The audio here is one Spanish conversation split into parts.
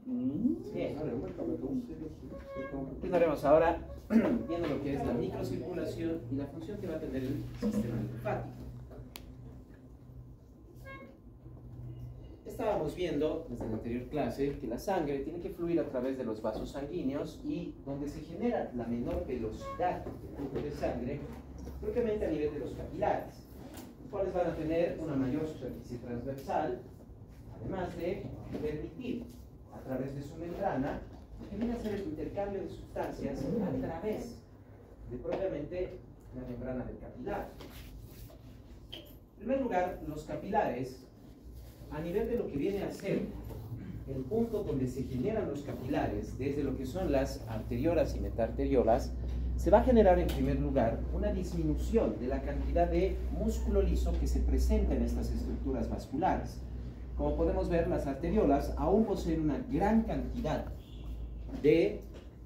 Bien, continuaremos ahora viendo lo que es la microcirculación y la función que va a tener el sistema linfático. Estábamos viendo desde la anterior clase que la sangre tiene que fluir a través de los vasos sanguíneos y donde se genera la menor velocidad del flujo de sangre, propiamente a nivel de los capilares, los cuales van a tener una mayor superficie transversal, además de permitir a través de su membrana que viene a hacer el intercambio de sustancias a través de propiamente la membrana del capilar. En primer lugar, los capilares, a nivel de lo que viene a ser el punto donde se generan los capilares, desde lo que son las arteriolas y metaarteriolas, se va a generar en primer lugar una disminución de la cantidad de músculo liso que se presenta en estas estructuras vasculares. Como podemos ver, las arteriolas aún poseen una gran cantidad de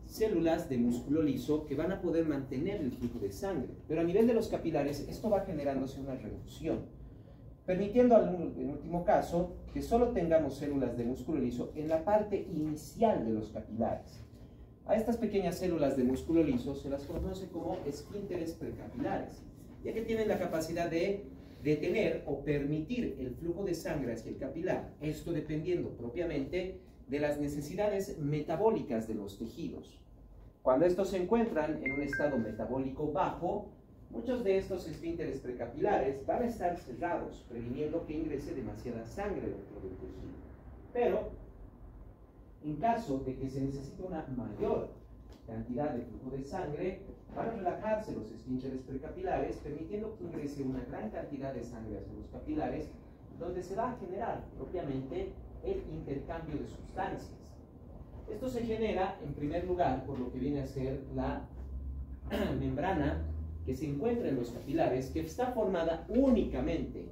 células de músculo liso que van a poder mantener el flujo de sangre, pero a nivel de los capilares esto va generándose una reducción, permitiendo en último caso que solo tengamos células de músculo liso en la parte inicial de los capilares. A estas pequeñas células de músculo liso se las conoce como esfínteres precapilares, ya que tienen la capacidad de detener o permitir el flujo de sangre hacia el capilar, esto dependiendo propiamente de las necesidades metabólicas de los tejidos. Cuando estos se encuentran en un estado metabólico bajo, muchos de estos esfínteres precapilares van a estar cerrados, previniendo que ingrese demasiada sangre dentro del tejido. Pero, en caso de que se necesite una mayor cantidad de flujo de sangre, van a relajarse los esfínteres precapilares, permitiendo que ingrese una gran cantidad de sangre hacia los capilares, donde se va a generar propiamente el intercambio de sustancias. Esto se genera, en primer lugar, por lo que viene a ser la membrana que se encuentra en los capilares, que está formada únicamente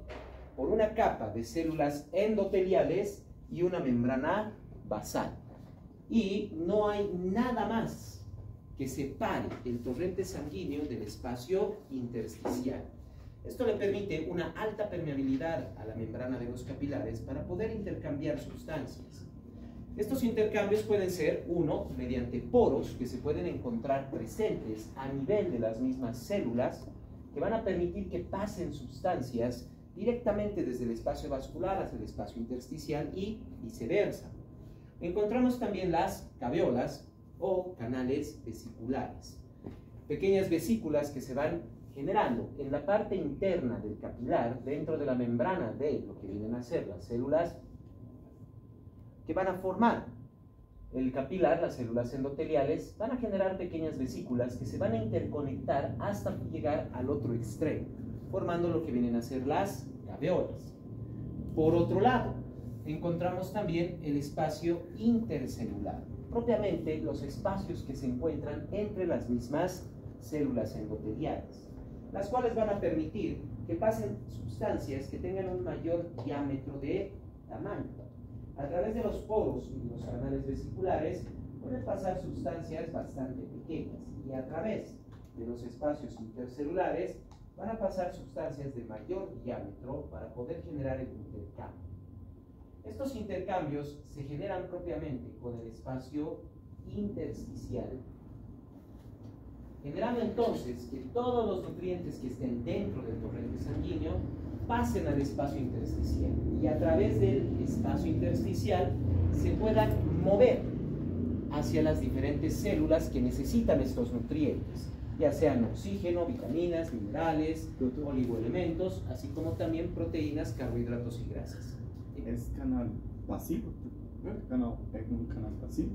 por una capa de células endoteliales y una membrana basal. Y no hay nada más que separe el torrente sanguíneo del espacio intersticial. Esto le permite una alta permeabilidad a la membrana de los capilares para poder intercambiar sustancias. Estos intercambios pueden ser, uno, mediante poros que se pueden encontrar presentes a nivel de las mismas células, que van a permitir que pasen sustancias directamente desde el espacio vascular hacia el espacio intersticial y viceversa. Encontramos también las caveolas o canales vesiculares, pequeñas vesículas que se van generando en la parte interna del capilar, dentro de la membrana de lo que vienen a ser las células que van a formar el capilar. Las células endoteliales van a generar pequeñas vesículas que se van a interconectar hasta llegar al otro extremo, formando lo que vienen a ser las caveolas. Por otro lado, encontramos también el espacio intercelular, propiamente los espacios que se encuentran entre las mismas células endoteliales, las cuales van a permitir que pasen sustancias que tengan un mayor diámetro de tamaño. A través de los poros y los canales vesiculares pueden pasar sustancias bastante pequeñas, y a través de los espacios intercelulares van a pasar sustancias de mayor diámetro para poder generar el intercambio. Estos intercambios se generan propiamente con el espacio intersticial, generando entonces que todos los nutrientes que estén dentro del torrente sanguíneo pasen al espacio intersticial, y a través del espacio intersticial se puedan mover hacia las diferentes células que necesitan estos nutrientes, ya sean oxígeno, vitaminas, minerales, oligoelementos, así como también proteínas, carbohidratos y grasas. ¿Es canal pasivo? ¿Es un canal pasivo?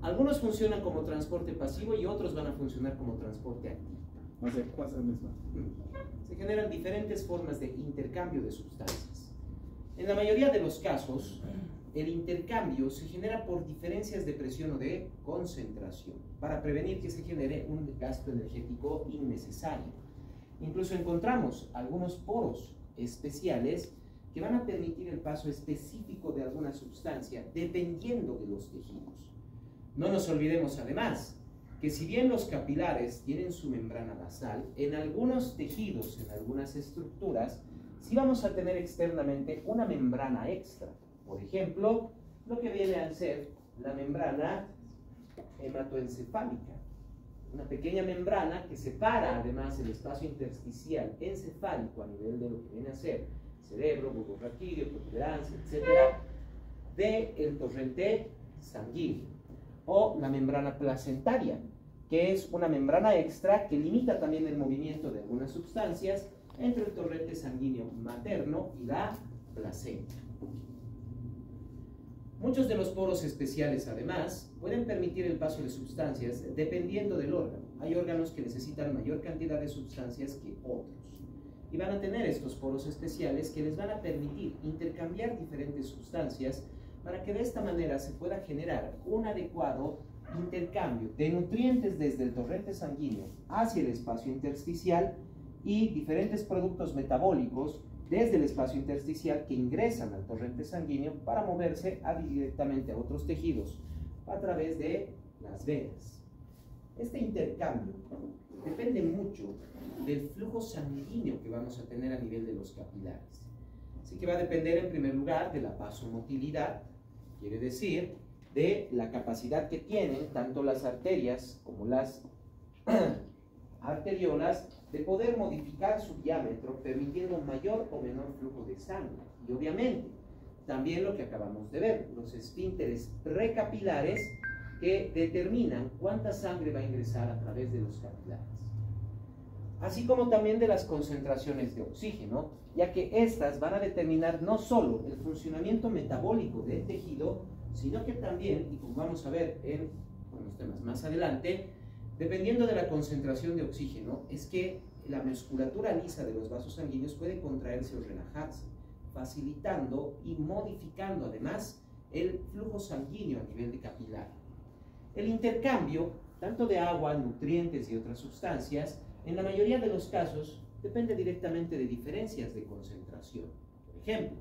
Algunos funcionan como transporte pasivo y otros van a funcionar como transporte activo. O sea, ¿cuál es el mismo? Se generan diferentes formas de intercambio de sustancias. En la mayoría de los casos, el intercambio se genera por diferencias de presión o de concentración, para prevenir que se genere un gasto energético innecesario. Incluso encontramos algunos poros especiales que van a permitir el paso específico de alguna sustancia dependiendo de los tejidos. No nos olvidemos además que si bien los capilares tienen su membrana basal, en algunos tejidos, en algunas estructuras, sí vamos a tener externamente una membrana extra. Por ejemplo, lo que viene a ser la membrana hematoencefálica. Una pequeña membrana que separa además el espacio intersticial encefálico a nivel de lo que viene a ser cerebro, bulbo raquídeo, protuberancia, etc., del torrente sanguíneo. O la membrana placentaria, que es una membrana extra que limita también el movimiento de algunas sustancias entre el torrente sanguíneo materno y la placenta. Muchos de los poros especiales, además, pueden permitir el paso de sustancias dependiendo del órgano. Hay órganos que necesitan mayor cantidad de sustancias que otros. Y van a tener estos poros especiales que les van a permitir intercambiar diferentes sustancias para que de esta manera se pueda generar un adecuado intercambio de nutrientes desde el torrente sanguíneo hacia el espacio intersticial y diferentes productos metabólicos desde el espacio intersticial que ingresan al torrente sanguíneo para moverse directamente a otros tejidos a través de las venas. Este intercambio depende mucho del flujo sanguíneo que vamos a tener a nivel de los capilares. Así que va a depender en primer lugar de la vasomotilidad, quiere decir de la capacidad que tienen tanto las arterias como las arteriolas de poder modificar su diámetro permitiendo mayor o menor flujo de sangre. Y obviamente también lo que acabamos de ver, los esfínteres precapilares que determinan cuánta sangre va a ingresar a través de los capilares. Así como también de las concentraciones de oxígeno, ya que estas van a determinar no solo el funcionamiento metabólico del tejido, sino que también, y como vamos a ver en los temas más adelante, dependiendo de la concentración de oxígeno, es que la musculatura lisa de los vasos sanguíneos puede contraerse o relajarse, facilitando y modificando además el flujo sanguíneo a nivel de capilar. El intercambio, tanto de agua, nutrientes y otras sustancias, en la mayoría de los casos depende directamente de diferencias de concentración. Por ejemplo,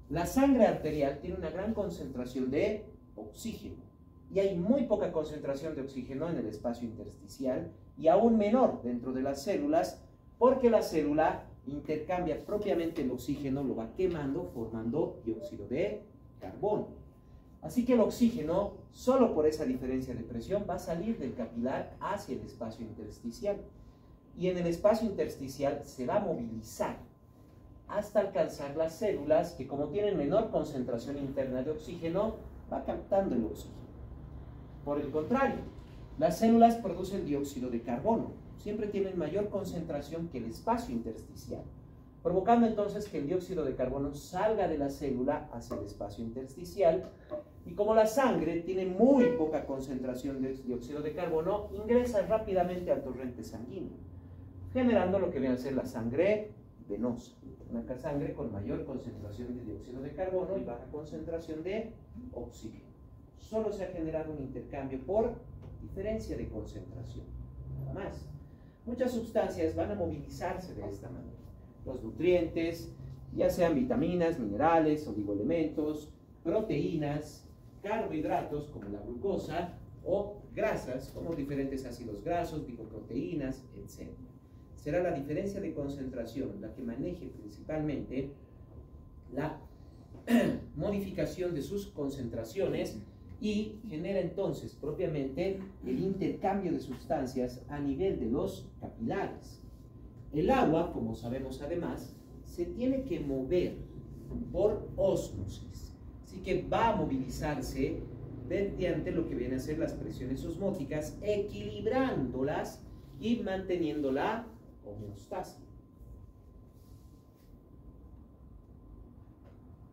la sangre arterial tiene una gran concentración de oxígeno y hay muy poca concentración de oxígeno en el espacio intersticial y aún menor dentro de las células porque la célula intercambia propiamente el oxígeno, lo va quemando formando dióxido de carbono. Así que el oxígeno, solo por esa diferencia de presión, va a salir del capilar hacia el espacio intersticial y en el espacio intersticial se va a movilizar hasta alcanzar las células que, como tienen menor concentración interna de oxígeno, va captando el oxígeno. Por el contrario, las células producen dióxido de carbono, siempre tienen mayor concentración que el espacio intersticial, provocando entonces que el dióxido de carbono salga de la célula hacia el espacio intersticial y como la sangre tiene muy poca concentración de dióxido de carbono, ingresa rápidamente al torrente sanguíneo, generando lo que viene a ser la sangre venosa, una sangre con mayor concentración de dióxido de carbono y baja concentración de oxígeno. Solo se ha generado un intercambio por diferencia de concentración, nada más. Muchas sustancias van a movilizarse de esta manera. Los nutrientes, ya sean vitaminas, minerales, oligoelementos, proteínas, carbohidratos como la glucosa o grasas como diferentes ácidos grasos, lipoproteínas, etc. Será la diferencia de concentración la que maneje principalmente la modificación de sus concentraciones y genera entonces propiamente el intercambio de sustancias a nivel de los capilares. El agua, como sabemos además, se tiene que mover por ósmosis, así que va a movilizarse mediante lo que viene a ser las presiones osmóticas, equilibrándolas y manteniendo la homeostasis.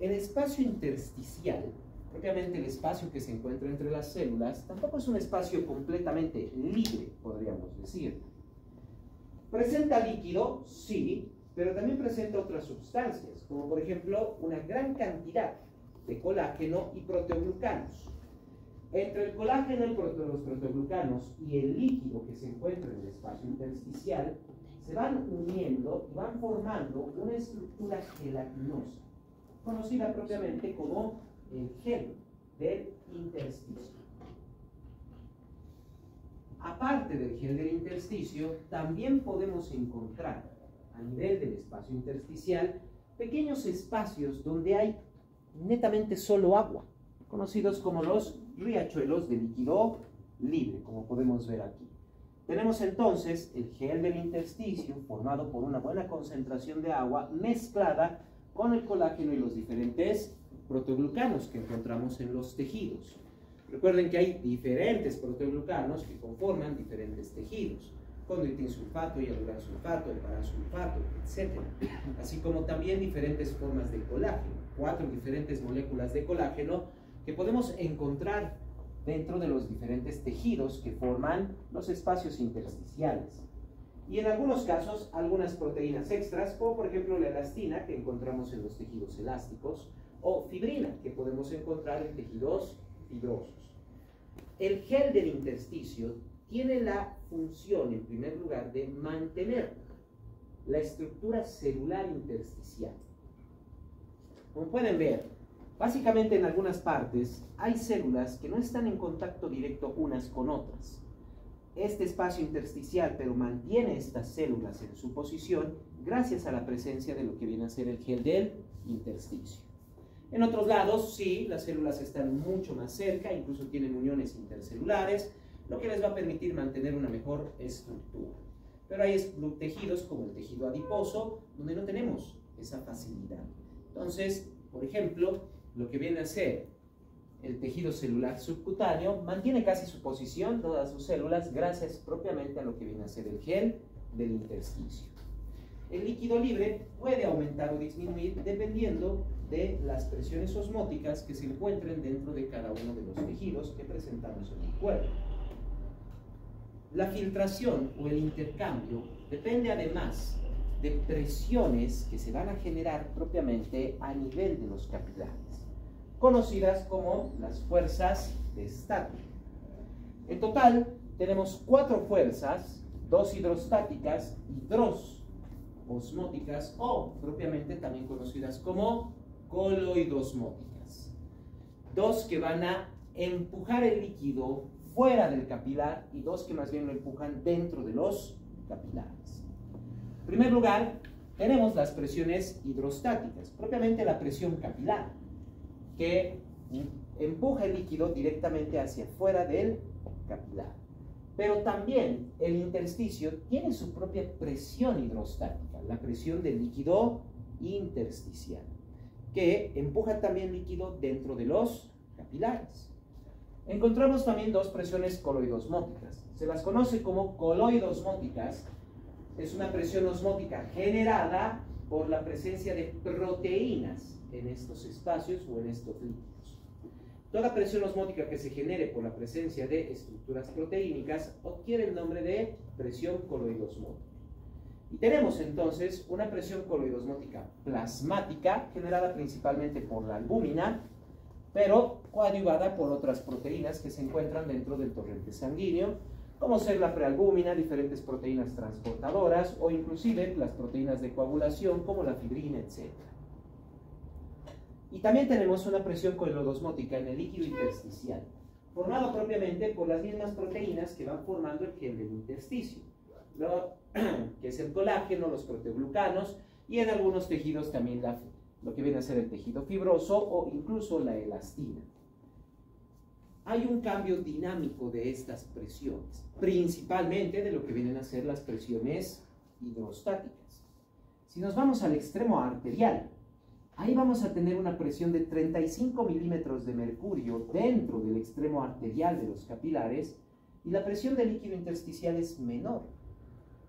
El espacio intersticial, propiamente el espacio que se encuentra entre las células, tampoco es un espacio completamente libre, podríamos decir. ¿Presenta líquido? Sí, pero también presenta otras sustancias, como por ejemplo una gran cantidad de colágeno y proteoglucanos. Entre el colágeno y los proteoglucanos y el líquido que se encuentra en el espacio intersticial, se van uniendo y van formando una estructura gelatinosa, conocida propiamente como el gel del intersticio. Aparte del gel del intersticio, también podemos encontrar a nivel del espacio intersticial pequeños espacios donde hay netamente solo agua, conocidos como los riachuelos de líquido libre, como podemos ver aquí. Tenemos entonces el gel del intersticio formado por una buena concentración de agua mezclada con el colágeno y los diferentes proteoglucanos que encontramos en los tejidos. Recuerden que hay diferentes proteoglucanos que conforman diferentes tejidos: conduitinsulfato, hialuronsulfato, heparansulfato, etc. Así como también diferentes formas de colágeno, 4 diferentes moléculas de colágeno que podemos encontrar dentro de los diferentes tejidos que forman los espacios intersticiales. Y en algunos casos, algunas proteínas extras, como por ejemplo la elastina, que encontramos en los tejidos elásticos, o fibrina, que podemos encontrar en tejidos fibrosos. El gel del intersticio tiene la función, en primer lugar, de mantener la estructura celular intersticial. Como pueden ver, básicamente en algunas partes hay células que no están en contacto directo unas con otras. Este espacio intersticial, pero mantiene estas células en su posición gracias a la presencia de lo que viene a ser el gel del intersticio. En otros lados, sí, las células están mucho más cerca, incluso tienen uniones intercelulares, lo que les va a permitir mantener una mejor estructura. Pero hay tejidos como el tejido adiposo, donde no tenemos esa facilidad. Entonces, por ejemplo, lo que viene a ser el tejido celular subcutáneo mantiene casi su posición, todas sus células, gracias propiamente a lo que viene a ser el gel del intersticio. El líquido libre puede aumentar o disminuir dependiendo de las presiones osmóticas que se encuentren dentro de cada uno de los tejidos que presentamos en el cuerpo. La filtración o el intercambio depende además de presiones que se van a generar propiamente a nivel de los capilares, conocidas como las fuerzas de estática. En total, tenemos 4 fuerzas, 2 hidrostáticas y 2 osmóticas, o propiamente también conocidas como coloidosmóticas. 2 que van a empujar el líquido fuera del capilar y 2 que más bien lo empujan dentro de los capilares. En primer lugar, tenemos las presiones hidrostáticas, propiamente la presión capilar, que empuja el líquido directamente hacia afuera del capilar. Pero también el intersticio tiene su propia presión hidrostática, la presión del líquido intersticial, que empuja también líquido dentro de los capilares. Encontramos también 2 presiones coloidosmóticas. Se las conoce como coloidosmóticas. Es una presión osmótica generada por la presencia de proteínas en estos espacios o en estos líquidos. Toda presión osmótica que se genere por la presencia de estructuras proteínicas adquiere el nombre de presión coloidosmótica. Y tenemos entonces una presión coloidosmótica plasmática generada principalmente por la albúmina, pero coadyuvada por otras proteínas que se encuentran dentro del torrente sanguíneo, como ser la prealbúmina, diferentes proteínas transportadoras o inclusive las proteínas de coagulación como la fibrina, etc. Y también tenemos una presión coloidosmótica en el líquido intersticial, formado propiamente por las mismas proteínas que van formando el gel del intersticio, que es el colágeno, los proteoglucanos y en algunos tejidos también lo que viene a ser el tejido fibroso o incluso la elastina. Hay un cambio dinámico de estas presiones, principalmente de lo que vienen a ser las presiones hidrostáticas. Si nos vamos al extremo arterial, ahí vamos a tener una presión de 35 milímetros de mercurio dentro del extremo arterial de los capilares y la presión del líquido intersticial es menor.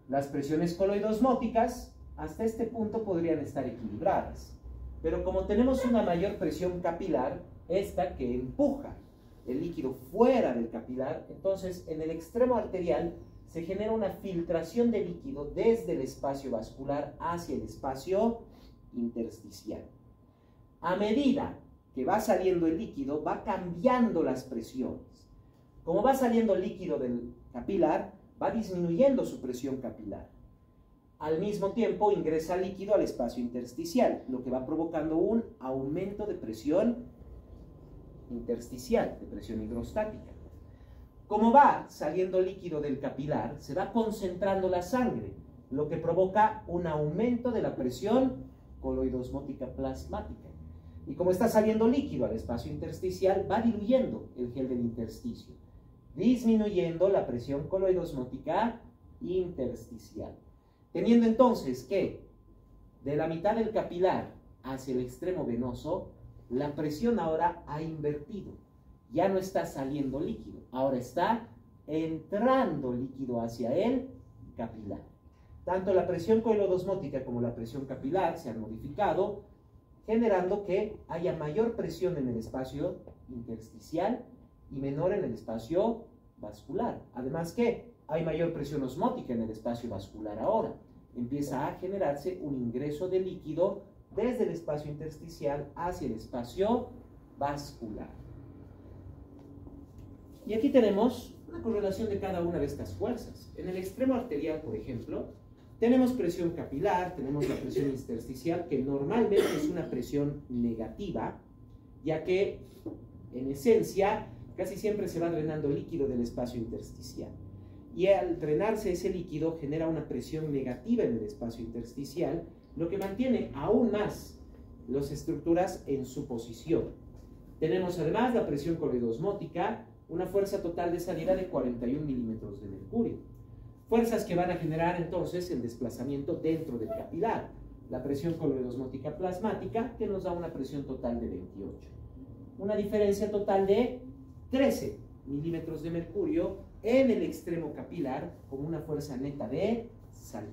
Las presiones coloidosmóticas hasta este punto podrían estar equilibradas, pero como tenemos una mayor presión capilar, esta que empuja el líquido fuera del capilar, entonces en el extremo arterial se genera una filtración de líquido desde el espacio vascular hacia el espacio intersticial. A medida que va saliendo el líquido, va cambiando las presiones. Como va saliendo el líquido del capilar, va disminuyendo su presión capilar. Al mismo tiempo ingresa líquido al espacio intersticial, lo que va provocando un aumento de presión intersticial, de presión hidrostática. Como va saliendo líquido del capilar, se va concentrando la sangre, lo que provoca un aumento de la presión coloidosmótica plasmática. Y como está saliendo líquido al espacio intersticial, va diluyendo el gel del intersticio, disminuyendo la presión coloidosmótica intersticial. Teniendo entonces que de la mitad del capilar hacia el extremo venoso, la presión ahora ha invertido. Ya no está saliendo líquido, ahora está entrando líquido hacia el capilar. Tanto la presión coilodosmótica como la presión capilar se han modificado, generando que haya mayor presión en el espacio intersticial y menor en el espacio vascular. Además que hay mayor presión osmótica en el espacio vascular ahora. Empieza a generarse un ingreso de líquido desde el espacio intersticial hacia el espacio vascular. Y aquí tenemos una correlación de cada una de estas fuerzas. En el extremo arterial, por ejemplo, tenemos presión capilar, tenemos la presión intersticial, que normalmente es una presión negativa, ya que en esencia casi siempre se va drenando líquido del espacio intersticial. Y al drenarse ese líquido genera una presión negativa en el espacio intersticial, lo que mantiene aún más las estructuras en su posición. Tenemos además la presión coloidosmótica, una fuerza total de salida de 41 milímetros de mercurio. Fuerzas que van a generar entonces el desplazamiento dentro del capilar. La presión coloidosmótica plasmática, que nos da una presión total de 28. Una diferencia total de 13 milímetros de mercurio en el extremo capilar con una fuerza neta de salida.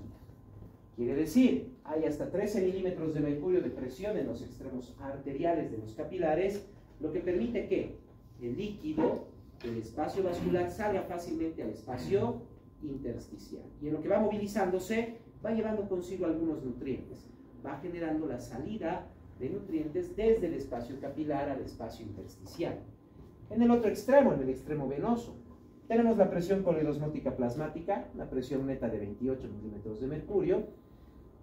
Quiere decir, hay hasta 13 milímetros de mercurio de presión en los extremos arteriales de los capilares, lo que permite que el líquido del espacio vascular salga fácilmente al espacio intersticial. Y en lo que va movilizándose, va llevando consigo algunos nutrientes. Va generando la salida de nutrientes desde el espacio capilar al espacio intersticial. En el otro extremo, en el extremo venoso, tenemos la presión coloidosmótica plasmática, una presión neta de 28 milímetros de mercurio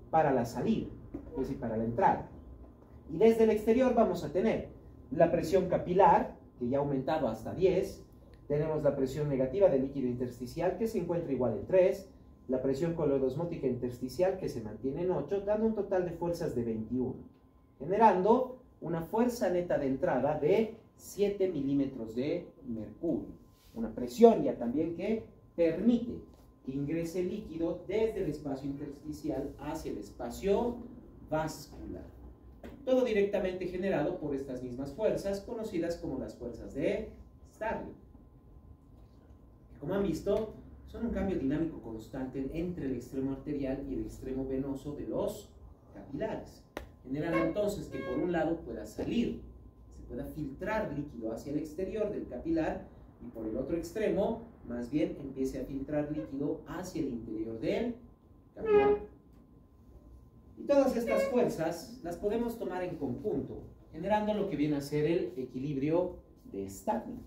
para la salida, es decir, para la entrada. Y desde el exterior vamos a tener la presión capilar, que ya ha aumentado hasta 10, tenemos la presión negativa del líquido intersticial, que se encuentra igual en 3, la presión coloidosmótica intersticial, que se mantiene en 8, dando un total de fuerzas de 21, generando una fuerza neta de entrada de 7 milímetros de mercurio. Una presión ya también que permite que ingrese líquido desde el espacio intersticial hacia el espacio vascular. Todo directamente generado por estas mismas fuerzas, conocidas como las fuerzas de Starling. Como han visto, son un cambio dinámico constante entre el extremo arterial y el extremo venoso de los capilares. Generan entonces que por un lado pueda salir, se pueda filtrar líquido hacia el exterior del capilar, y por el otro extremo, más bien empiece a filtrar líquido hacia el interior del capilar. Y todas estas fuerzas las podemos tomar en conjunto, generando lo que viene a ser el equilibrio de Starling.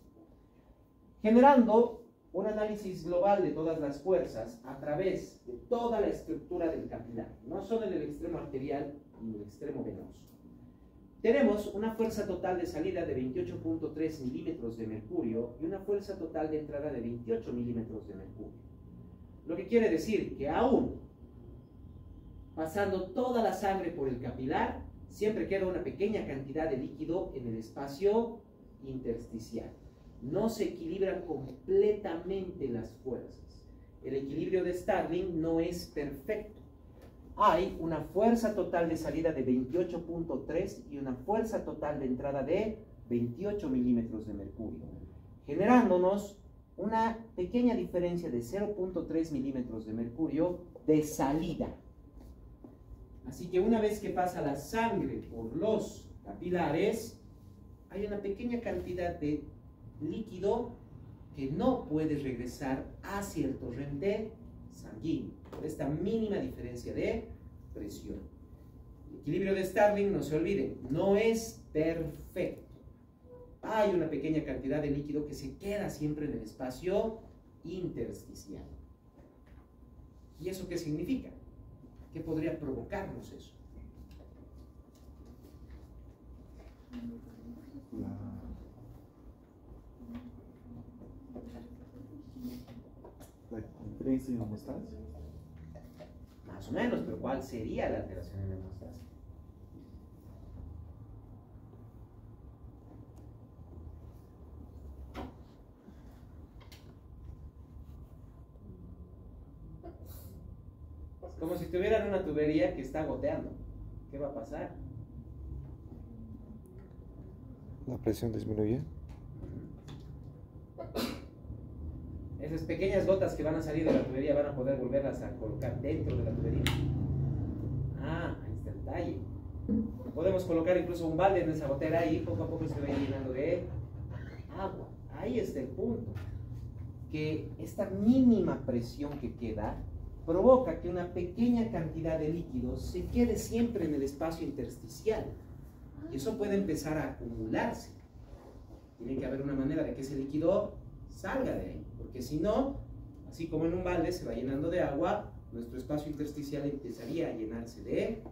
Generando un análisis global de todas las fuerzas a través de toda la estructura del capilar, no solo en el extremo arterial ni en el extremo venoso. Tenemos una fuerza total de salida de 28.3 milímetros de mercurio y una fuerza total de entrada de 28 milímetros de mercurio. Lo que quiere decir que aún pasando toda la sangre por el capilar, siempre queda una pequeña cantidad de líquido en el espacio intersticial. No se equilibran completamente las fuerzas. El equilibrio de Starling no es perfecto. Hay una fuerza total de salida de 28.3 y una fuerza total de entrada de 28 milímetros de mercurio, generándonos una pequeña diferencia de 0.3 milímetros de mercurio de salida. Así que una vez que pasa la sangre por los capilares, hay una pequeña cantidad de líquido que no puede regresar hacia el torrente sanguíneo por esta mínima diferencia de presión. El equilibrio de Starling, no se olviden, no es perfecto. Hay una pequeña cantidad de líquido que se queda siempre en el espacio intersticial. ¿Y eso qué significa? ¿Qué podría provocarnos eso? La diferencia en homeostasis. Más o menos, pero ¿cuál sería la alteración en la hemostasia? Como si tuvieran una tubería que está goteando. ¿Qué va a pasar? La presión disminuye. Esas pequeñas gotas que van a salir de la tubería van a poder volverlas a colocar dentro de la tubería. Ah, ahí está el detalle. Podemos colocar incluso un balde en esa gotera y poco a poco se va llenando de agua. Ahí está el punto. Que esta mínima presión que queda provoca que una pequeña cantidad de líquido se quede siempre en el espacio intersticial. Y eso puede empezar a acumularse. Tiene que haber una manera de que ese líquido salga de ahí. Porque si no, así como en un balde se va llenando de agua, nuestro espacio intersticial empezaría a llenarse de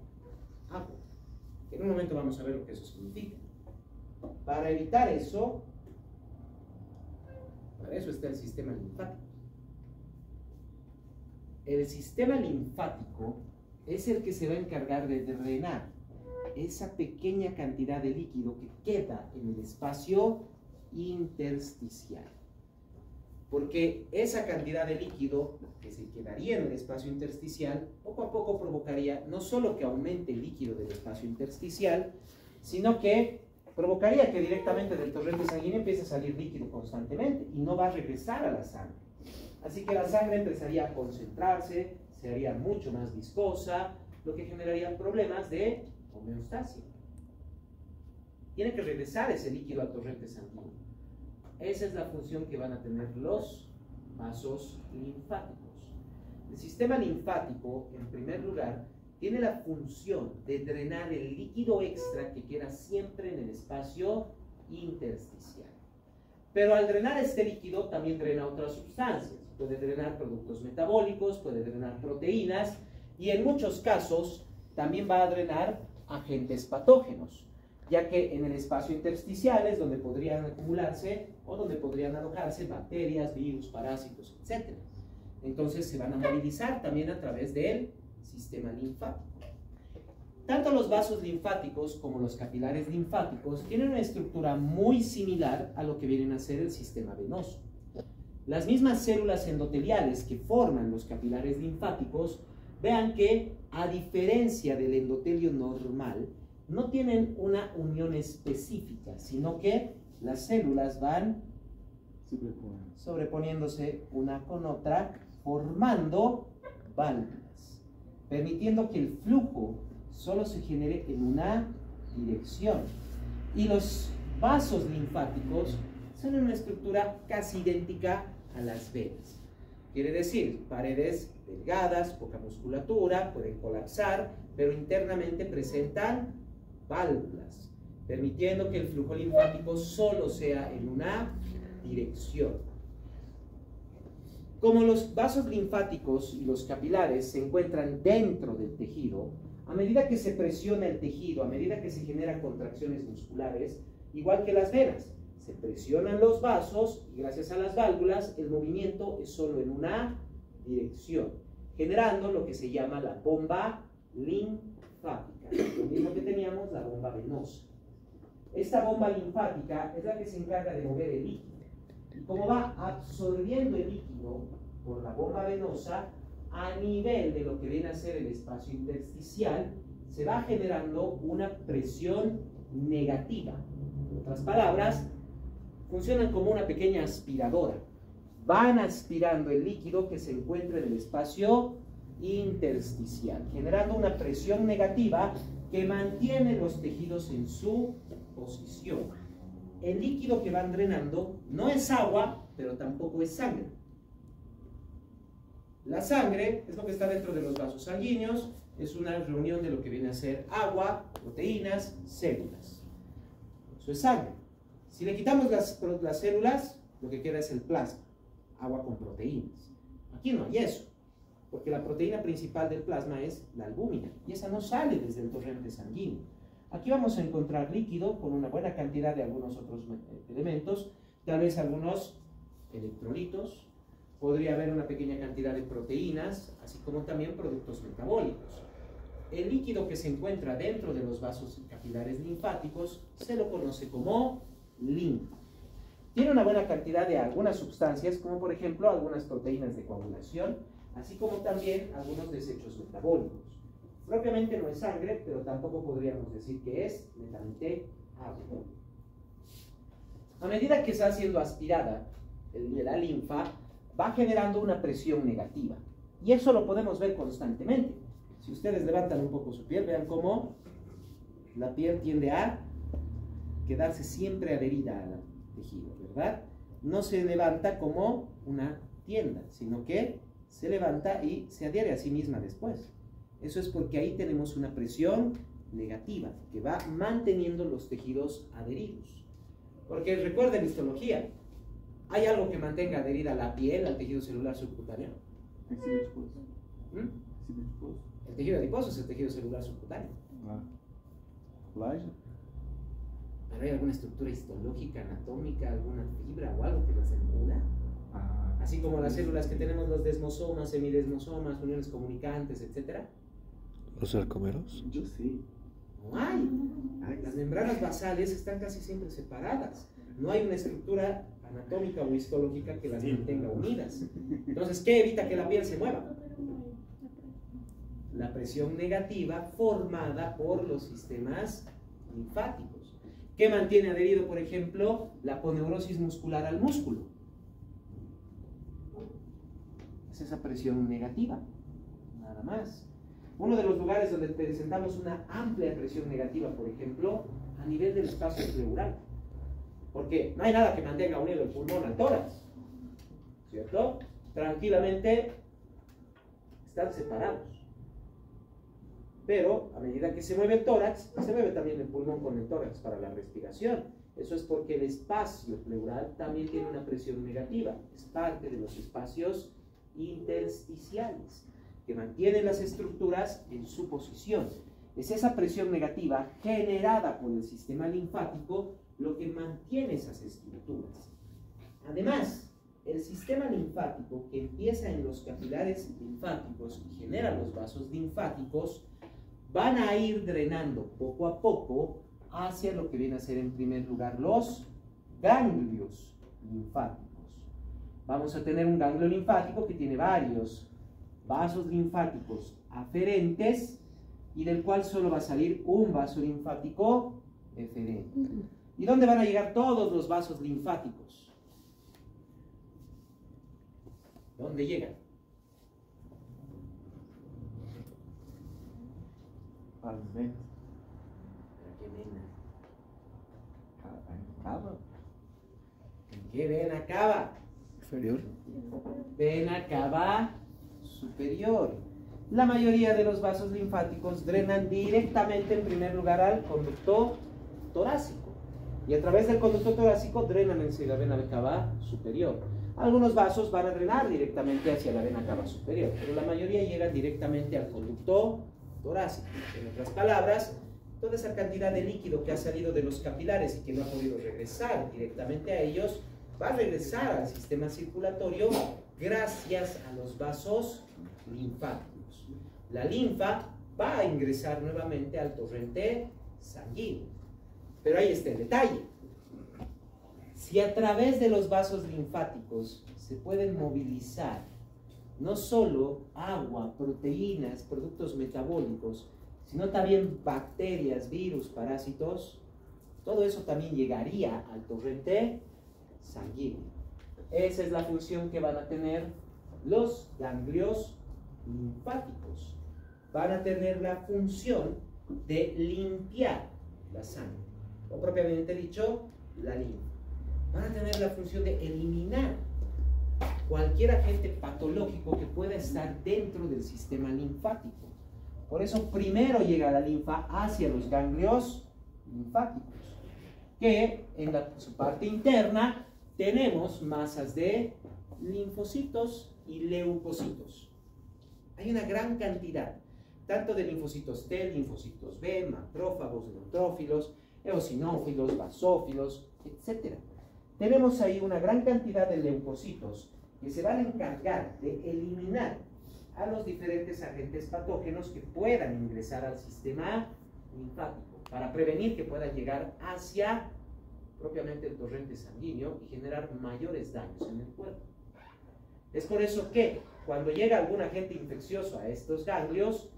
agua. En un momento vamos a ver lo que eso significa. Para evitar eso, para eso está el sistema linfático. El sistema linfático es el que se va a encargar de drenar esa pequeña cantidad de líquido que queda en el espacio intersticial. Porque esa cantidad de líquido que se quedaría en el espacio intersticial, poco a poco provocaría no solo que aumente el líquido del espacio intersticial, sino que provocaría que directamente del torrente sanguíneo empiece a salir líquido constantemente y no va a regresar a la sangre. Así que la sangre empezaría a concentrarse, se haría mucho más viscosa, lo que generaría problemas de homeostasia. Tiene que regresar ese líquido al torrente sanguíneo. Esa es la función que van a tener los vasos linfáticos. El sistema linfático, en primer lugar, tiene la función de drenar el líquido extra que queda siempre en el espacio intersticial. Pero al drenar este líquido también drena otras sustancias. Puede drenar productos metabólicos, puede drenar proteínas y en muchos casos también va a drenar agentes patógenos, ya que en el espacio intersticial es donde podrían acumularse o donde podrían alojarse bacterias, virus, parásitos, etc. Entonces se van a movilizar también a través del sistema linfático. Tanto los vasos linfáticos como los capilares linfáticos tienen una estructura muy similar a lo que vienen a ser el sistema venoso. Las mismas células endoteliales que forman los capilares linfáticos, vean que a diferencia del endotelio normal, no tienen una unión específica, sino que las células van sobreponiéndose una con otra, formando válvulas, permitiendo que el flujo solo se genere en una dirección. Y los vasos linfáticos son una estructura casi idéntica a las venas. Quiere decir, paredes delgadas, poca musculatura, pueden colapsar, pero internamente presentan válvulas, permitiendo que el flujo linfático solo sea en una dirección. Como los vasos linfáticos y los capilares se encuentran dentro del tejido, a medida que se presiona el tejido, a medida que se generan contracciones musculares, igual que las venas, se presionan los vasos y gracias a las válvulas el movimiento es solo en una dirección, generando lo que se llama la bomba linfática, lo mismo que teníamos la bomba venosa. Esta bomba linfática es la que se encarga de mover el líquido y como va absorbiendo el líquido por la bomba venosa, a nivel de lo que viene a ser el espacio intersticial, se va generando una presión negativa. En otras palabras, funcionan como una pequeña aspiradora. Van aspirando el líquido que se encuentra en el espacio intersticial, generando una presión negativa que mantiene los tejidos en su posición. El líquido que van drenando no es agua, pero tampoco es sangre. La sangre es lo que está dentro de los vasos sanguíneos, es una reunión de lo que viene a ser agua, proteínas, células. Eso es sangre. Si le quitamos las células, lo que queda es el plasma, agua con proteínas. Aquí no hay eso, porque la proteína principal del plasma es la albúmina, y esa no sale desde el torrente sanguíneo. Aquí vamos a encontrar líquido con una buena cantidad de algunos otros elementos, tal vez algunos electrolitos, podría haber una pequeña cantidad de proteínas, así como también productos metabólicos. El líquido que se encuentra dentro de los vasos capilares linfáticos se lo conoce como linfa. Tiene una buena cantidad de algunas sustancias, como por ejemplo algunas proteínas de coagulación, así como también algunos desechos metabólicos. Propiamente no es sangre, pero tampoco podríamos decir que es netamente agua. A medida que está siendo aspirada la linfa, va generando una presión negativa. Y eso lo podemos ver constantemente. Si ustedes levantan un poco su piel, vean cómo la piel tiende a quedarse siempre adherida al tejido, ¿verdad? No se levanta como una tienda, sino que se levanta y se adhiere a sí misma después. Eso es porque ahí tenemos una presión negativa que va manteniendo los tejidos adheridos. Porque recuerden histología, ¿hay algo que mantenga adherida la piel al tejido celular subcutáneo? El tejido adiposo es el tejido celular subcutáneo. ¿Pero hay alguna estructura histológica, anatómica, alguna fibra o algo que las envuelva? Así como las células que tenemos, los desmosomas, semidesmosomas, uniones comunicantes, etc. ¿Los sarcómeros? Yo sí. No hay. Las membranas basales están casi siempre separadas. No hay una estructura anatómica o histológica que las mantenga unidas. Entonces, ¿qué evita que la piel se mueva? La presión negativa formada por los sistemas linfáticos. ¿Qué mantiene adherido, por ejemplo, la aponeurosis muscular al músculo? Es esa presión negativa, nada más. Uno de los lugares donde presentamos una amplia presión negativa, por ejemplo, a nivel del espacio pleural. Porque no hay nada que mantenga unido el pulmón al tórax, ¿cierto? Tranquilamente están separados. Pero a medida que se mueve el tórax, se mueve también el pulmón con el tórax para la respiración. Eso es porque el espacio pleural también tiene una presión negativa. Es parte de los espacios intersticiales que mantienen las estructuras en su posición. Es esa presión negativa generada por el sistema linfático lo que mantiene esas estructuras. Además, el sistema linfático que empieza en los capilares linfáticos y genera los vasos linfáticos van a ir drenando poco a poco hacia lo que viene a ser en primer lugar los ganglios linfáticos. Vamos a tener un ganglio linfático que tiene varios vasos linfáticos aferentes y del cual solo va a salir un vaso linfático eferente. ¿Y dónde van a llegar todos los vasos linfáticos? ¿Dónde llegan? A las venas. ¿Qué vena? Acaba. ¿En qué vena acaba? Inferior. Vena cava superior. La mayoría de los vasos linfáticos drenan directamente en primer lugar al conducto torácico y a través del conducto torácico drenan hacia la vena cava superior. Algunos vasos van a drenar directamente hacia la vena cava superior, pero la mayoría llegan directamente al conducto torácico. En otras palabras, toda esa cantidad de líquido que ha salido de los capilares y que no ha podido regresar directamente a ellos, va a regresar al sistema circulatorio gracias a los vasos linfáticos. La linfa va a ingresar nuevamente al torrente sanguíneo. Pero ahí está el detalle. Si a través de los vasos linfáticos se pueden movilizar no solo agua, proteínas, productos metabólicos, sino también bacterias, virus, parásitos, todo eso también llegaría al torrente sanguíneo. Esa es la función que van a tener los ganglios linfáticos. Van a tener la función de limpiar la sangre, o propiamente dicho, la linfa. Van a tener la función de eliminar cualquier agente patológico que pueda estar dentro del sistema linfático. Por eso primero llega la linfa hacia los ganglios linfáticos, que en su parte interna tenemos masas de linfocitos y leucocitos. Hay una gran cantidad, tanto de linfocitos T, linfocitos B, macrófagos, neutrófilos, eosinófilos, basófilos, etc. Tenemos ahí una gran cantidad de leucocitos que se van a encargar de eliminar a los diferentes agentes patógenos que puedan ingresar al sistema linfático para prevenir que puedan llegar hacia propiamente el torrente sanguíneo y generar mayores daños en el cuerpo. Es por eso que cuando llega algún agente infeccioso a estos ganglios,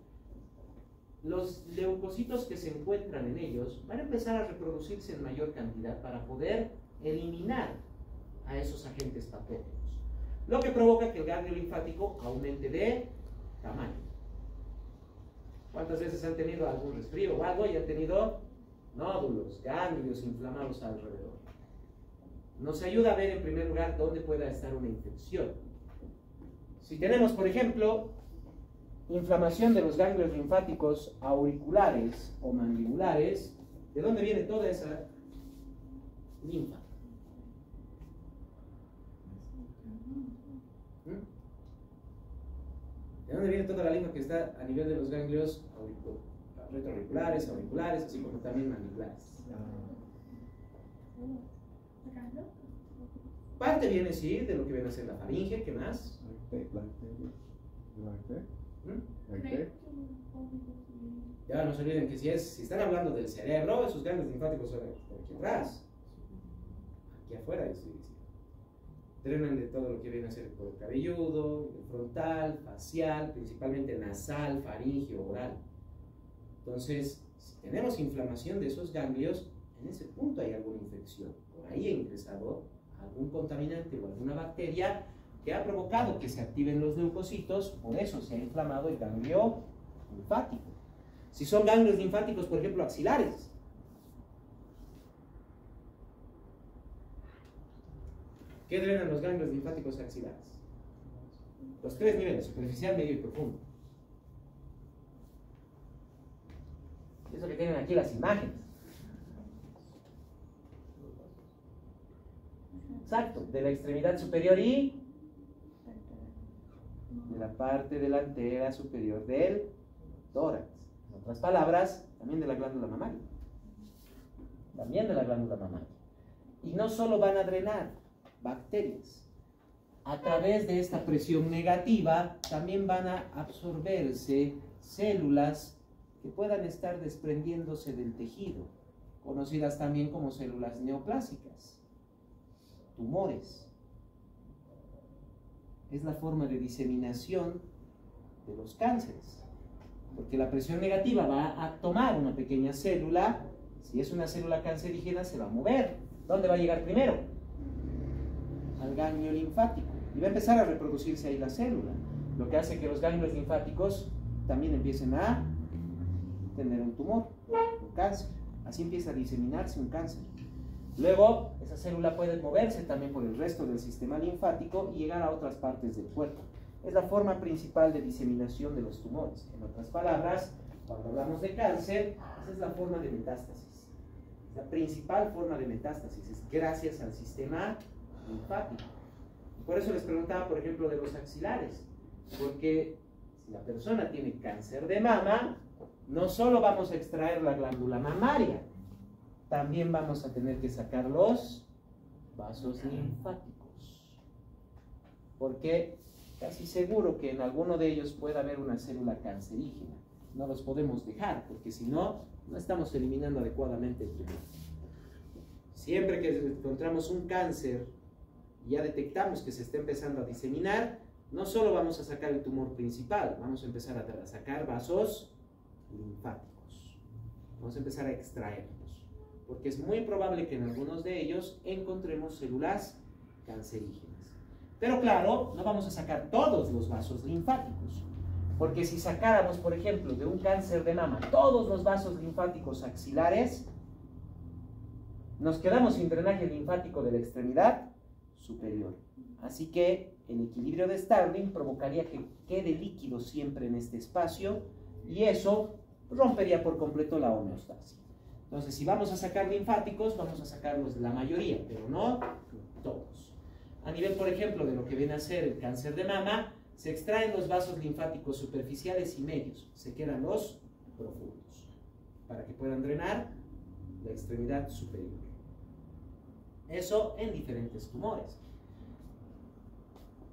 los leucocitos que se encuentran en ellos van a empezar a reproducirse en mayor cantidad para poder eliminar a esos agentes patógenos, lo que provoca que el ganglio linfático aumente de tamaño. ¿Cuántas veces han tenido algún resfrío o algo y han tenido nódulos, ganglios inflamados alrededor? Nos ayuda a ver en primer lugar dónde pueda estar una infección. Si tenemos, por ejemplo, inflamación de los ganglios linfáticos auriculares o mandibulares, ¿de dónde viene toda esa linfa? ¿De dónde viene toda la linfa que está a nivel de los ganglios retroauriculares, auriculares, así como también mandibulares? Parte viene, sí, de lo que viene a ser la faringe. ¿Qué más? Ya no se olviden que si están hablando del cerebro, esos ganglios linfáticos son aquí atrás, aquí afuera, drenan de todo lo que viene a ser el cuero cabelludo, el frontal, facial, principalmente nasal, faríngeo, oral. Entonces, si tenemos inflamación de esos ganglios, en ese punto hay alguna infección. Por ahí ha ingresado algún contaminante o alguna bacteria que ha provocado que se activen los leucocitos, por eso se ha inflamado el ganglio linfático. Si son ganglios linfáticos, por ejemplo, axilares, ¿qué drenan los ganglios linfáticos axilares? Los tres niveles, superficial, medio y profundo. Eso que tienen aquí las imágenes. Exacto, de la extremidad superior y de la parte delantera superior del tórax. En otras palabras, también de la glándula mamaria. También de la glándula mamaria. Y no solo van a drenar bacterias. A través de esta presión negativa, también van a absorberse células que puedan estar desprendiéndose del tejido, conocidas también como células neoplásicas. Tumores. Es la forma de diseminación de los cánceres, porque la presión negativa va a tomar una pequeña célula. Si es una célula cancerígena, se va a mover. ¿Dónde va a llegar primero? Al ganglio linfático, y va a empezar a reproducirse ahí la célula, lo que hace que los ganglios linfáticos también empiecen a tener un tumor, un cáncer. Así empieza a diseminarse un cáncer. Luego, esa célula puede moverse también por el resto del sistema linfático y llegar a otras partes del cuerpo. Es la forma principal de diseminación de los tumores. En otras palabras, cuando hablamos de cáncer, esa es la forma de metástasis. La principal forma de metástasis es gracias al sistema linfático. Por eso les preguntaba, por ejemplo, de los axilares. Porque si la persona tiene cáncer de mama, no solo vamos a extraer la glándula mamaria, también vamos a tener que sacar los vasos linfáticos, porque casi seguro que en alguno de ellos puede haber una célula cancerígena. No los podemos dejar, porque si no, no estamos eliminando adecuadamente el tumor. Siempre que encontramos un cáncer y ya detectamos que se está empezando a diseminar, no solo vamos a sacar el tumor principal, vamos a empezar a sacar vasos linfáticos. Vamos a empezar a extraerlos, porque es muy probable que en algunos de ellos encontremos células cancerígenas. Pero claro, no vamos a sacar todos los vasos linfáticos, porque si sacáramos, por ejemplo, de un cáncer de mama todos los vasos linfáticos axilares, nos quedamos sin drenaje linfático de la extremidad superior. Así que el equilibrio de Starling provocaría que quede líquido siempre en este espacio, y eso rompería por completo la homeostasis. Entonces, si vamos a sacar linfáticos, vamos a sacarlos la mayoría, pero no todos. A nivel, por ejemplo, de lo que viene a ser el cáncer de mama, se extraen los vasos linfáticos superficiales y medios, se quedan los profundos, para que puedan drenar la extremidad superior. Eso en diferentes tumores.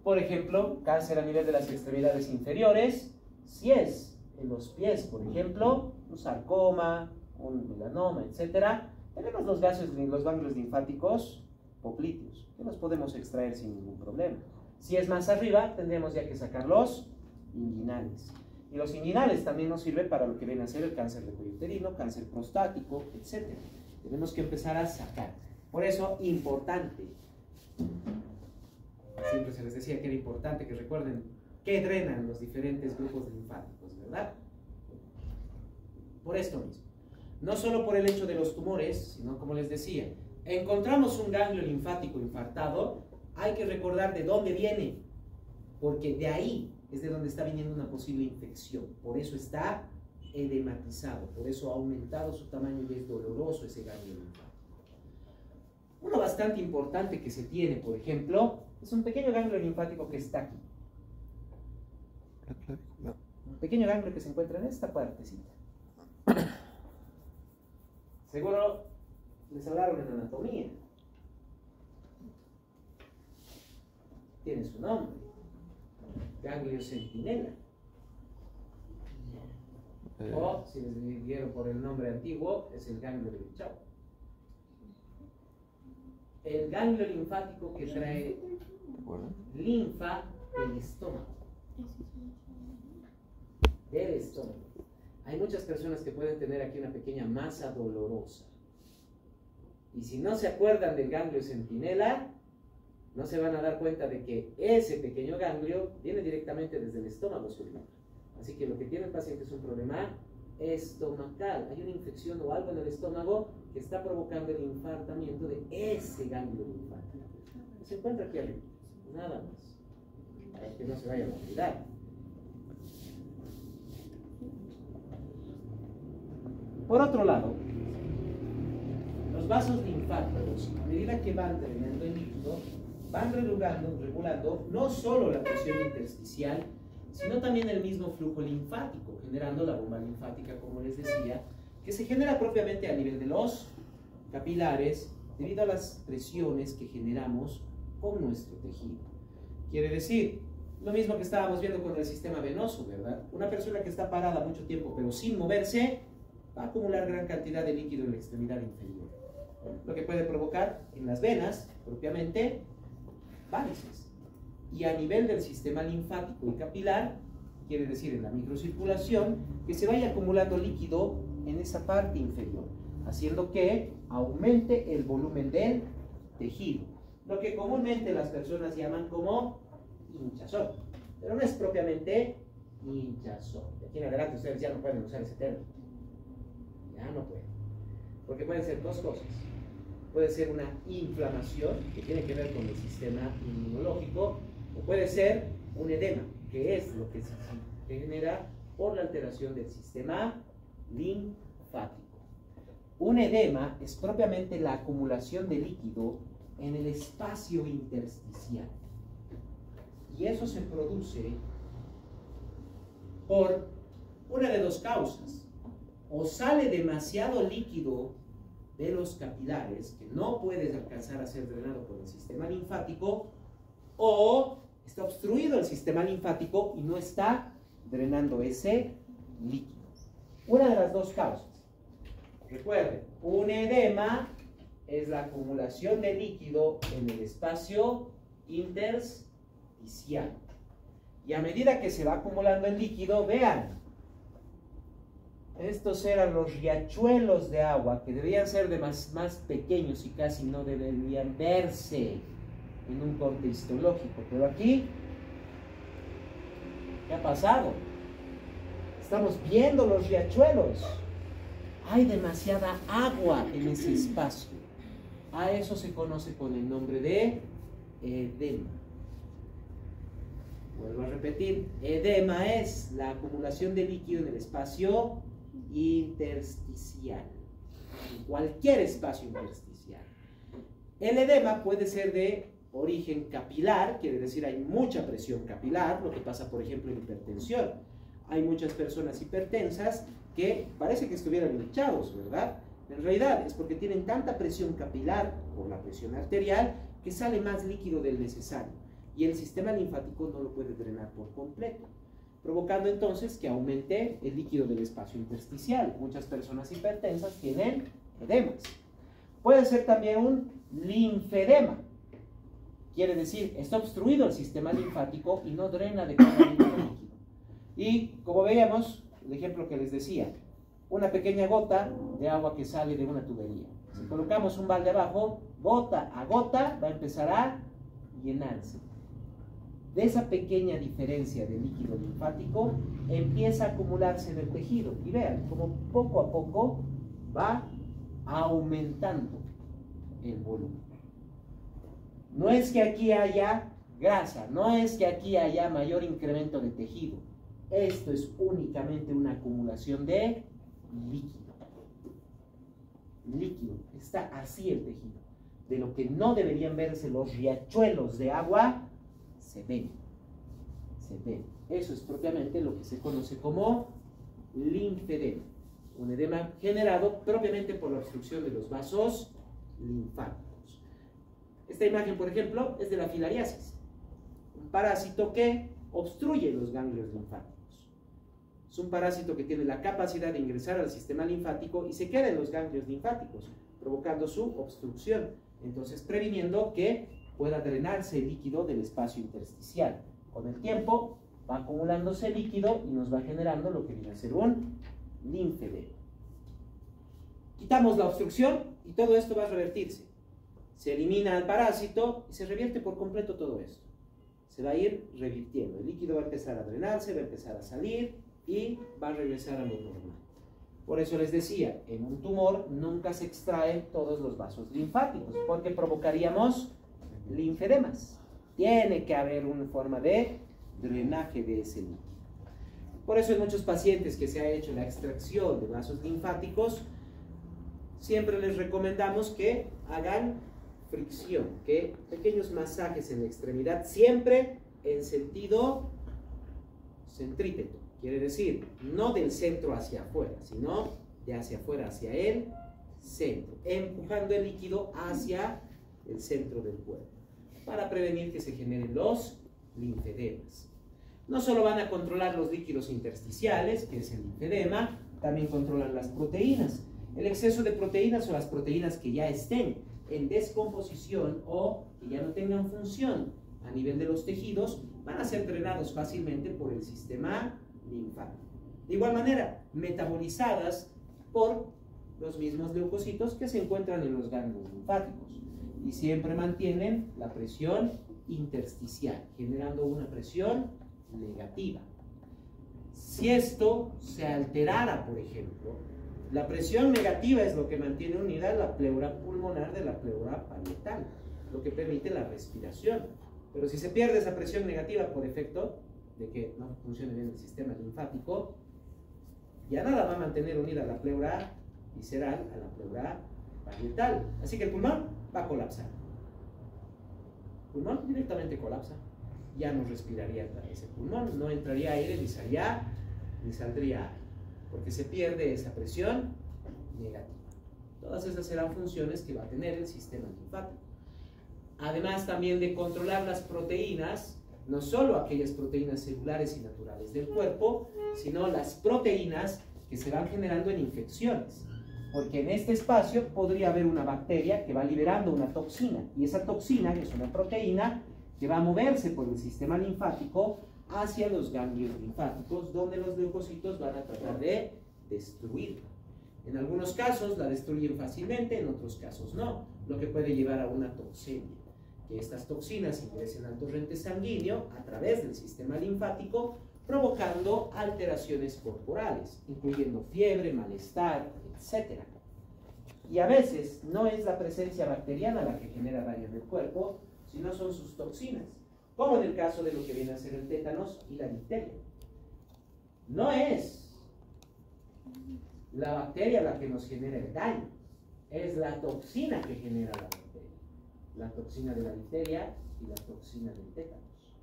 Por ejemplo, cáncer a nivel de las extremidades inferiores, si es en los pies, por ejemplo, un sarcoma, un melanoma, etc., tenemos los ganglios linfáticos popliteos, que los podemos extraer sin ningún problema. Si es más arriba, tendríamos ya que sacar los inguinales. Y los inguinales también nos sirven para lo que viene a ser el cáncer de cuello uterino, cáncer prostático, etc. Tenemos que empezar a sacar. Por eso, importante. Siempre se les decía que era importante que recuerden qué drenan los diferentes grupos linfáticos, ¿verdad? Por esto mismo. No solo por el hecho de los tumores, sino como les decía, encontramos un ganglio linfático infartado, hay que recordar de dónde viene, porque de ahí es de donde está viniendo una posible infección. Por eso está edematizado, por eso ha aumentado su tamaño y es doloroso ese ganglio linfático. Uno bastante importante que se tiene, por ejemplo, es un pequeño ganglio linfático que está aquí. Un pequeño ganglio que se encuentra en esta partecita. Seguro les hablaron en anatomía. Tiene su nombre. Ganglio centinela. O, si les dieron por el nombre antiguo, es el ganglio de Bichau. El ganglio linfático que trae linfa del estómago. Del estómago. Hay muchas personas que pueden tener aquí una pequeña masa dolorosa. Y si no se acuerdan del ganglio centinela, no se van a dar cuenta de que ese pequeño ganglio viene directamente desde el estómago superior. Así que lo que tiene el paciente es un problema estomacal. Hay una infección o algo en el estómago que está provocando el infartamiento de ese ganglio linfático. Se encuentra aquí arriba, nada más, para que no se vayan a olvidar. Por otro lado, los vasos linfáticos, a medida que van drenando el líquido, van regulando no solo la presión intersticial, sino también el mismo flujo linfático, generando la bomba linfática, como les decía, que se genera propiamente a nivel de los capilares debido a las presiones que generamos con nuestro tejido. Quiere decir, lo mismo que estábamos viendo con el sistema venoso, ¿verdad? Una persona que está parada mucho tiempo pero sin moverse, va a acumular gran cantidad de líquido en la extremidad inferior, lo que puede provocar en las venas, propiamente, varices. Y a nivel del sistema linfático y capilar, quiere decir en la microcirculación, que se vaya acumulando líquido en esa parte inferior, haciendo que aumente el volumen del tejido, lo que comúnmente las personas llaman como hinchazón, pero no es propiamente hinchazón. De aquí en adelante ustedes ya no pueden usar ese término. Ya no pueden. Porque pueden ser dos cosas. Puede ser una inflamación que tiene que ver con el sistema inmunológico, o puede ser un edema, que es lo que se genera por la alteración del sistema linfático. Un edema es propiamente la acumulación de líquido en el espacio intersticial. Y eso se produce por una de dos causas. O sale demasiado líquido de los capilares que no puede alcanzar a ser drenado por el sistema linfático, o está obstruido el sistema linfático y no está drenando ese líquido. Una de las dos causas. Recuerden, un edema es la acumulación de líquido en el espacio intersticial. Y a medida que se va acumulando el líquido, vean, estos eran los riachuelos de agua que deberían ser de más pequeños y casi no deberían verse en un corte histológico. Pero aquí, ¿qué ha pasado? Estamos viendo los riachuelos. Hay demasiada agua en ese espacio. A eso se conoce con el nombre de edema. Vuelvo a repetir, edema es la acumulación de líquido en el espacio intersticial, en cualquier espacio intersticial. El edema puede ser de origen capilar, quiere decir hay mucha presión capilar, lo que pasa por ejemplo en hipertensión. Hay muchas personas hipertensas que parece que estuvieran hinchados, ¿verdad? En realidad es porque tienen tanta presión capilar por la presión arterial que sale más líquido del necesario y el sistema linfático no lo puede drenar por completo, provocando entonces que aumente el líquido del espacio intersticial. Muchas personas hipertensas tienen edemas. Puede ser también un linfedema. Quiere decir, está obstruido el sistema linfático y no drena adecuadamente el líquido. Y como veíamos, el ejemplo que les decía, una pequeña gota de agua que sale de una tubería. Si colocamos un balde abajo, gota a gota va a empezar a llenarse. De esa pequeña diferencia de líquido linfático empieza a acumularse en el tejido. Y vean cómo poco a poco va aumentando el volumen. No es que aquí haya grasa, no es que aquí haya mayor incremento de tejido. Esto es únicamente una acumulación de líquido. Líquido, está así el tejido. De lo que no deberían verse los riachuelos de agua, se ven. Se ven. Eso es propiamente lo que se conoce como linfedema. Un edema generado propiamente por la obstrucción de los vasos linfáticos. Esta imagen, por ejemplo, es de la filariasis, un parásito que obstruye los ganglios linfáticos. Es un parásito que tiene la capacidad de ingresar al sistema linfático y se queda en los ganglios linfáticos, provocando su obstrucción, entonces previniendo que pueda drenarse el líquido del espacio intersticial. Con el tiempo va acumulándose líquido y nos va generando lo que viene a ser un linfedema. Quitamos la obstrucción y todo esto va a revertirse. Se elimina el parásito y se revierte por completo todo esto. Se va a ir revirtiendo. El líquido va a empezar a drenarse, va a empezar a salir y va a regresar a lo normal. Por eso les decía, en un tumor nunca se extraen todos los vasos linfáticos, porque provocaríamos linfedemas. Tiene que haber una forma de drenaje de ese líquido. Por eso en muchos pacientes que se ha hecho la extracción de vasos linfáticos, siempre les recomendamos que hagan fricción, que pequeños masajes en la extremidad, siempre en sentido centrípeto, quiere decir, no del centro hacia afuera, sino de hacia afuera hacia el centro, empujando el líquido hacia el centro del cuerpo, para prevenir que se generen los linfedemas. No solo van a controlar los líquidos intersticiales, que es el linfedema, también controlan las proteínas. El exceso de proteínas o las proteínas que ya estén en descomposición o que ya no tengan función a nivel de los tejidos, van a ser drenados fácilmente por el sistema linfático. De igual manera, metabolizadas por los mismos leucocitos que se encuentran en los ganglios linfáticos y siempre mantienen la presión intersticial, generando una presión negativa. Si esto se alterara, por ejemplo, la presión negativa es lo que mantiene unida la pleura pulmonar de la pleura parietal, lo que permite la respiración. Pero si se pierde esa presión negativa por efecto de que no funcione bien el sistema linfático, ya nada va a mantener unida la pleura visceral a la pleura parietal. Así que el pulmón va a colapsar. El pulmón directamente colapsa. Ya no respiraría ese pulmón, no entraría aire, ni saldría aire, porque se pierde esa presión negativa. Todas esas serán funciones que va a tener el sistema linfático. Además también de controlar las proteínas, no solo aquellas proteínas celulares y naturales del cuerpo, sino las proteínas que se van generando en infecciones. Porque en este espacio podría haber una bacteria que va liberando una toxina, y esa toxina, que es una proteína, que va a moverse por el sistema linfático hacia los ganglios linfáticos, donde los leucocitos van a tratar de destruirla. En algunos casos la destruyen fácilmente, en otros casos no, lo que puede llevar a una toxemia, que estas toxinas ingresen al torrente sanguíneo a través del sistema linfático, provocando alteraciones corporales, incluyendo fiebre, malestar, etc. Y a veces no es la presencia bacteriana la que genera daño en el cuerpo, sino son sus toxinas, como en el caso de lo que viene a ser el tétanos y la difteria. No es la bacteria la que nos genera el daño, es la toxina que genera la bacteria. La toxina de la difteria y la toxina del tétanos,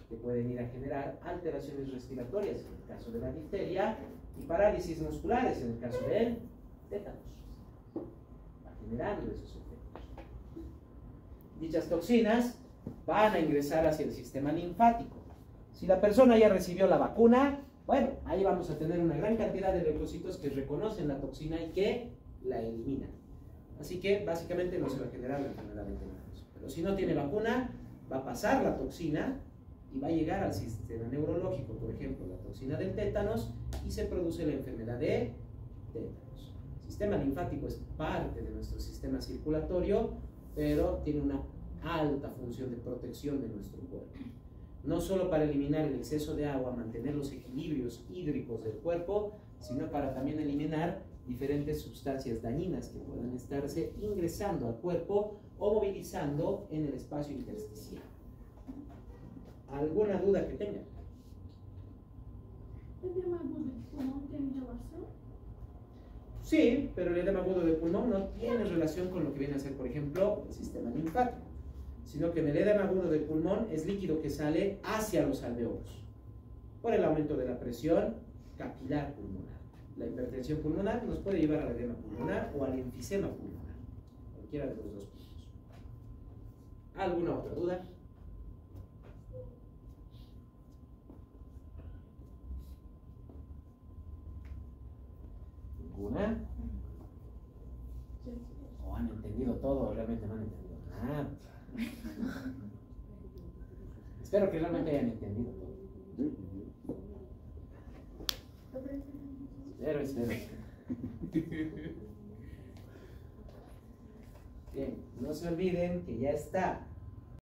que pueden ir a generar alteraciones respiratorias en el caso de la difteria y parálisis musculares en el caso del tétanos. Va generando esos efectos. Dichas toxinas van a ingresar hacia el sistema linfático. Si la persona ya recibió la vacuna, bueno, ahí vamos a tener una gran cantidad de leucocitos que reconocen la toxina y que la eliminan. Así que básicamente no se va a generar la enfermedad del tétanos. Pero si no tiene vacuna, Va a pasar la toxina y va a llegar al sistema neurológico, por ejemplo, la toxina del tétanos, y se produce la enfermedad de tétanos. El sistema linfático es parte de nuestro sistema circulatorio, pero tiene una alta función de protección de nuestro cuerpo. No solo para eliminar el exceso de agua, mantener los equilibrios hídricos del cuerpo, sino para también eliminar diferentes sustancias dañinas que puedan estarse ingresando al cuerpo o movilizando en el espacio intersticial. ¿Alguna duda que tengan? ¿El edema agudo de pulmón tiene relación? Sí, pero el edema agudo de pulmón no tiene relación con lo que viene a ser, por ejemplo, el sistema linfático, sino que en el edema agudo del pulmón es líquido que sale hacia los alveolos por el aumento de la presión capilar pulmonar. La hipertensión pulmonar nos puede llevar al edema pulmonar o al enfisema pulmonar, cualquiera de los dos puntos. ¿Alguna otra duda? ¿Ninguna? ¿O han entendido todo o realmente no han entendido nada? Espero que realmente hayan entendido todo. Espero. Bien, no se olviden que ya está